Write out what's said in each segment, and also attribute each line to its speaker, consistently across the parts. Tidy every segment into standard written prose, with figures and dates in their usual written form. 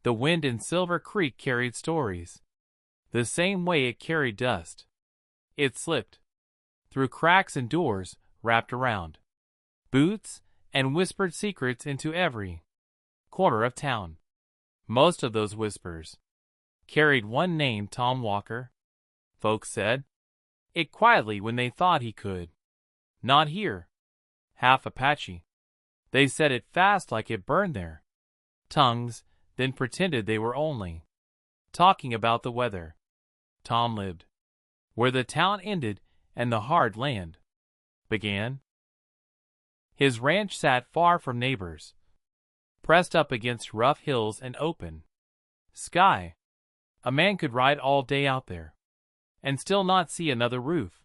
Speaker 1: The wind in Silver Creek carried stories, the same way it carried dust. It slipped through cracks and doors, wrapped around boots, and whispered secrets into every corner of town. Most of those whispers carried one name: Tom Walker. Folks said it quietly when they thought he could not hear. Half Apache. They said it fast like it burned their tongues, then pretended they were only talking about the weather. Tom lived where the town ended and the hard land began. His ranch sat far from neighbors, pressed up against rough hills and open sky. A man could ride all day out there and still not see another roof.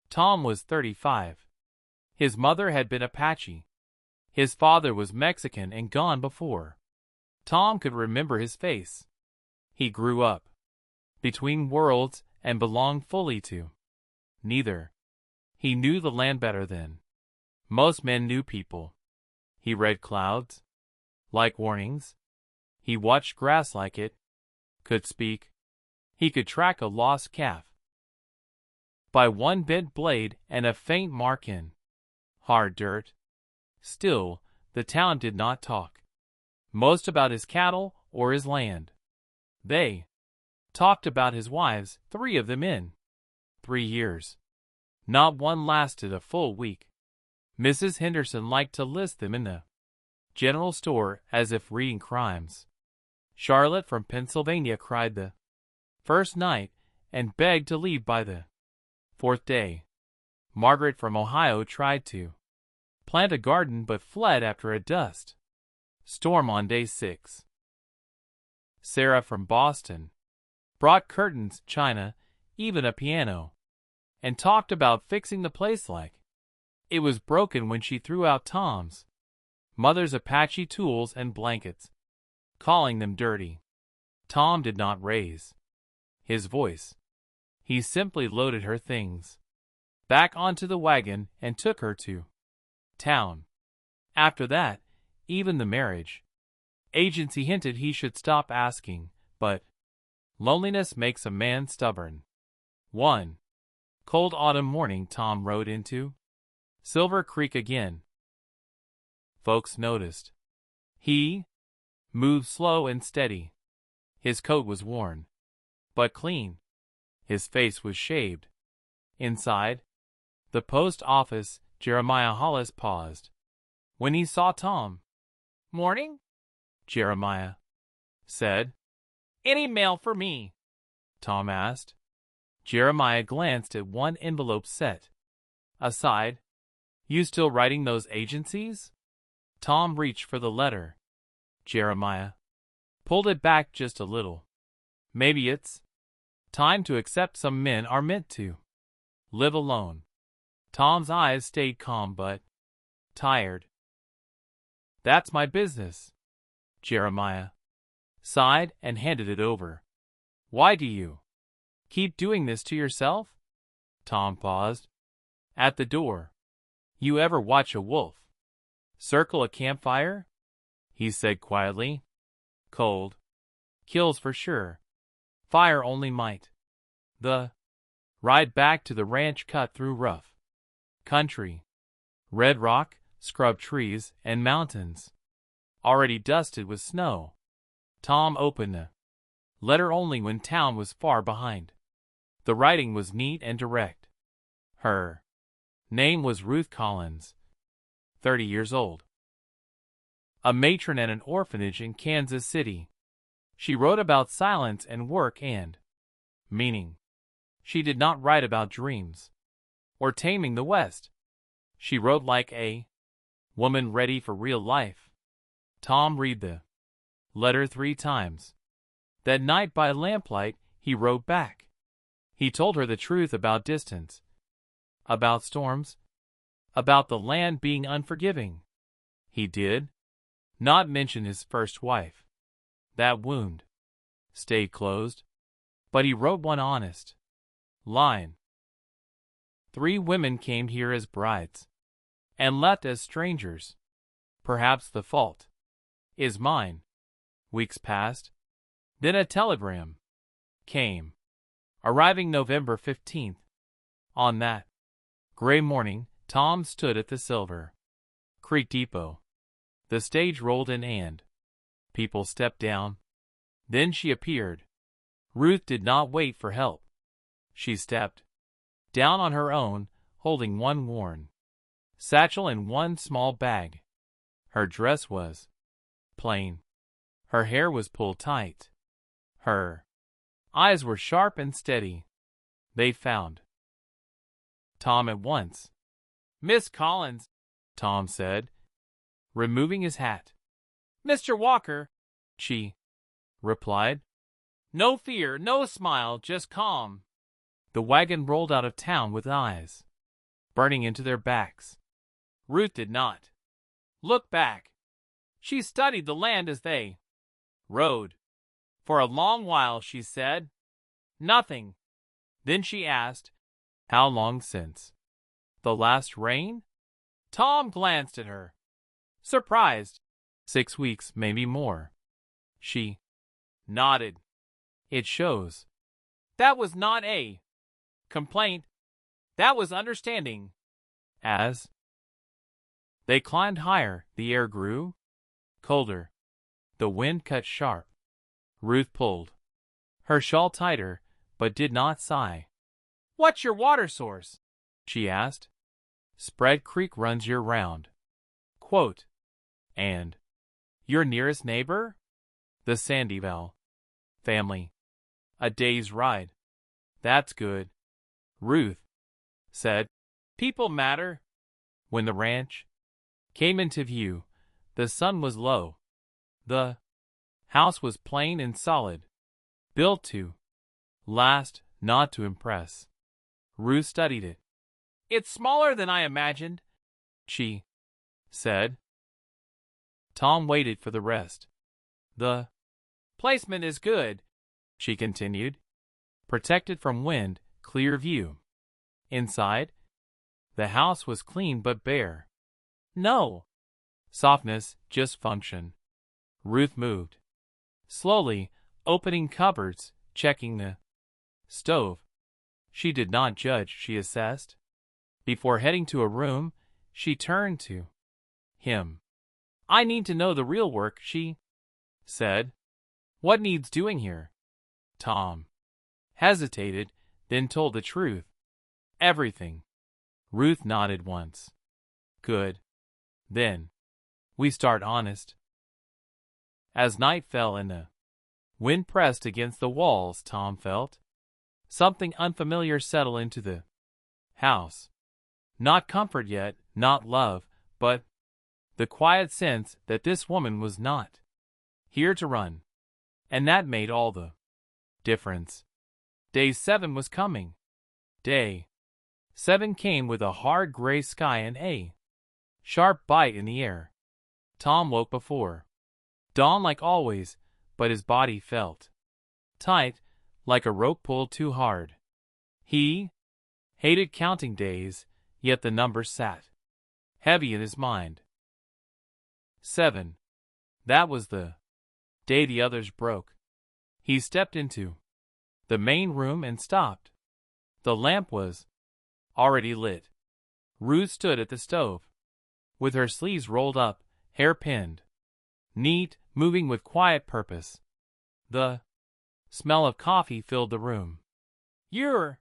Speaker 1: Tom was 35. His mother had been Apache. His father was Mexican and gone before Tom could remember his face. He grew up between worlds and belonged fully to neither. He knew the land better than most men knew people. He read clouds like warnings. He watched grass like it could speak. He could track a lost calf by one bent blade and a faint mark in hard dirt. Still, the town did not talk most about his cattle or his land. They talked about his wives, 3 of them in 3 years. Not one lasted a full week. Mrs. Henderson liked to list them in the general store as if reading crimes. Charlotte from Pennsylvania cried the first night and begged to leave by the 4th day. Margaret from Ohio tried to plant a garden but fled after a dust storm on day 6. Sarah from Boston brought curtains, china, even a piano, and talked about fixing the place like it was broken when she threw out Tom's mother's Apache tools and blankets, calling them dirty. Tom did not raise his voice. He simply loaded her things back onto the wagon and took her to town. After that, even the marriage agency hinted he should stop asking, but loneliness makes a man stubborn. One cold autumn morning, Tom rode into Silver Creek again. Folks noticed. He moved slow and steady. His coat was worn, but clean. His face was shaved. Inside the post office, Jeremiah Hollis paused when he saw Tom. "Morning," Jeremiah said. "Any mail for me?" Tom asked. Jeremiah glanced at one envelope set aside. "You still writing those agencies?" Tom reached for the letter. Jeremiah pulled it back just a little. "Maybe it's time to accept some men are meant to live alone." Tom's eyes stayed calm but tired. "That's my business." Jeremiah sighed and handed it over. "Why do you keep doing this to yourself?" Tom paused. At the door. "You ever watch a wolf circle a campfire?" he said quietly. "Cold kills for sure. Fire only might." The ride back to the ranch cut through rough country. Red rock, scrub trees, and mountains already dusted with snow. Tom opened the letter only when town was far behind. The writing was neat and direct. Her name was Ruth Collins, 30 years old, a matron at an orphanage in Kansas City. She wrote about silence and work and meaning. She did not write about dreams or taming the West. She wrote like a woman ready for real life. Tom read the letter 3 times. That night by lamplight, he wrote back. He told her the truth about distance, about storms, about the land being unforgiving. He did not mention his first wife. That wound stayed closed, but he wrote one honest line. 3 women came here as brides and left as strangers. Perhaps the fault is mine. Weeks passed. Then a telegram came, arriving November 15th. On that gray morning, Tom stood at the Silver Creek Depot. The stage rolled in and people stepped down. Then she appeared. Ruth did not wait for help. She stepped down on her own, holding one worn satchel and one small bag. Her dress was plain. Her hair was pulled tight. Her eyes were sharp and steady. They found Tom at once. "Miss Collins," Tom said, removing his hat. "Mr. Walker," she replied. "No fear, no smile, just calm." The wagon rolled out of town with eyes burning into their backs. Ruth did not look back. She studied the land as they rode. For a long while she said nothing. Then she asked, "How long since the last rain?" Tom glanced at her, surprised. 6 weeks, maybe more. She nodded. "It shows." That was not a complaint. That was understanding. As they climbed higher, the air grew colder. The wind cut sharp. Ruth pulled her shawl tighter, but did not sigh. "What's your water source?" she asked. "Spread Creek runs year-round." Quote, "And your nearest neighbor?" "The Sandyvale family. A day's ride." "That's good," Ruth said. "People matter." When the ranch came into view, the sun was low. The house was plain and solid, built to last, not to impress. Ruth studied it. "It's smaller than I imagined," she said. Tom waited for the rest. "The placement is good," she continued. "Protected from wind, clear view." Inside, the house was clean but bare. No softness, just function. Ruth moved slowly, opening cupboards, checking the stove. She did not judge, she assessed. Before heading to a room, she turned to him. "I need to know the real work," she said. "What needs doing here?" Tom hesitated, then told the truth. "Everything." Ruth nodded once. "Good. Then we start honest." As night fell and the wind pressed against the walls, Tom felt something unfamiliar settle into the house. Not comfort yet, not love, but the quiet sense that this woman was not here to run. And that made all the difference. Day 7 was coming. Day 7 came with a hard gray sky and a sharp bite in the air. Tom woke before dawn like always, but his body felt tight, like a rope pulled too hard. He hated counting days, yet the number sat heavy in his mind. 7. That was the day the others broke. He stepped into the main room and stopped. The lamp was already lit. Ruth stood at the stove, with her sleeves rolled up, hair pinned neat, moving with quiet purpose. The smell of coffee filled the room. "You're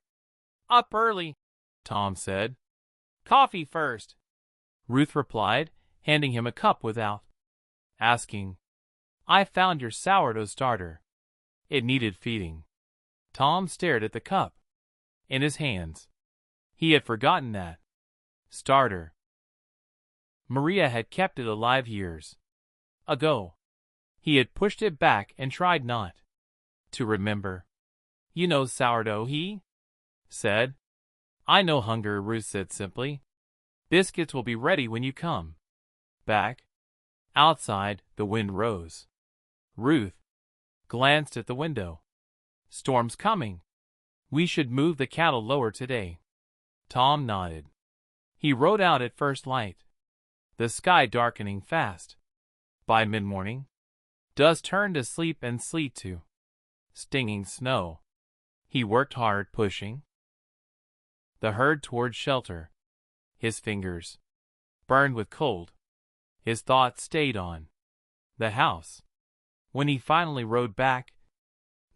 Speaker 1: up early," Tom said. "Coffee first," Ruth replied, handing him a cup without asking. "I found your sourdough starter. It needed feeding." Tom stared at the cup in his hands. He had forgotten that starter. Maria had kept it alive years ago. He had pushed it back and tried not to remember. "You know sourdough," he said. "I know hunger," Ruth said simply. "Biscuits will be ready when you come back." Outside, the wind rose. Ruth glanced at the window. "Storm's coming. We should move the cattle lower today." Tom nodded. He rode out at first light, the sky darkening fast. By mid-morning, Dust turned to sleep and sleet to stinging snow. He worked hard, pushing the herd toward shelter. His fingers burned with cold. His thoughts stayed on the house. When he finally rode back,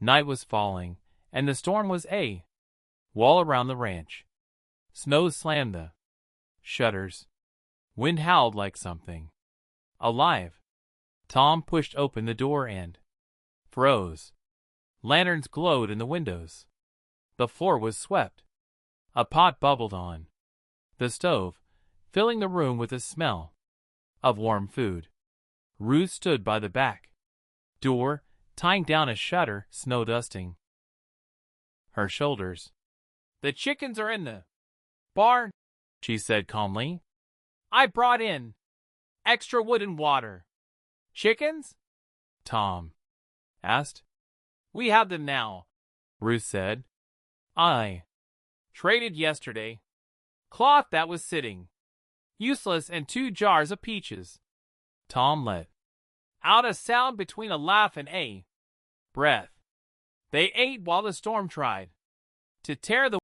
Speaker 1: night was falling, and the storm was a wall around the ranch. Snow slammed the shutters. Wind howled like something alive. Tom pushed open the door and froze. Lanterns glowed in the windows. The floor was swept. A pot bubbled on the stove, filling the room with the smell of warm food. Ruth stood by the back door, tying down a shutter, snow dusting her shoulders. "The chickens are in the barn," she said calmly. "I brought in extra wood and water." "Chickens?" Tom asked. "We have them now," Ruth said. "I traded yesterday. Cloth that was sitting useless and 2 jars of peaches." Tom let out a sound between a laugh and a breath. "They ate while the storm tried to tear the